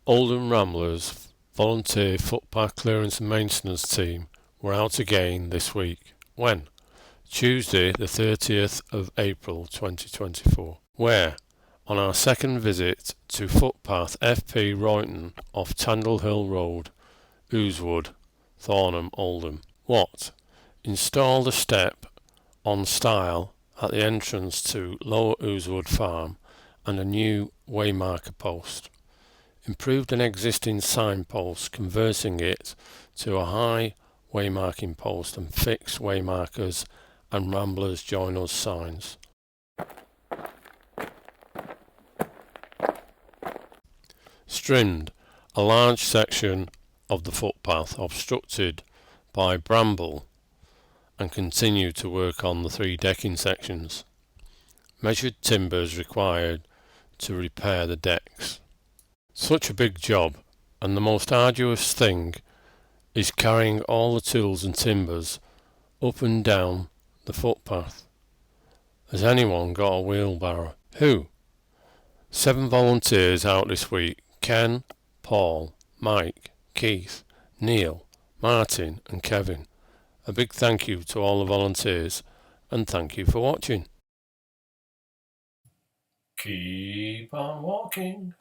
Oldham Ramblers volunteer footpath clearance and maintenance team were out again this week. When? Tuesday the 30th of April 2024. Where? On our second visit to Footpath FP9 ROYTON off Tandle Hill Road, Oozewood, Thornham, Oldham. What? Installed a step on stile at the entrance to Lower Oozwood Farm and a new waymarker post. Improved an existing signpost, converting it to a high waymarking post, and fixed waymarkers and Ramblers Join US signs. Strimmed a large section of the footpath obstructed by bramble and continue to work on the 3 decking sections. Measured timbers required to repair the decks. Such a big job, and the most arduous thing is carrying all the tools and timbers up and down the footpath. Has anyone got a wheelbarrow? Who? 7 volunteers out this week: Ken, Paul, Mike, Keith, Neil, Martin and Kevin. A big thank you to all the volunteers, and thank you for watching. Keep on walking.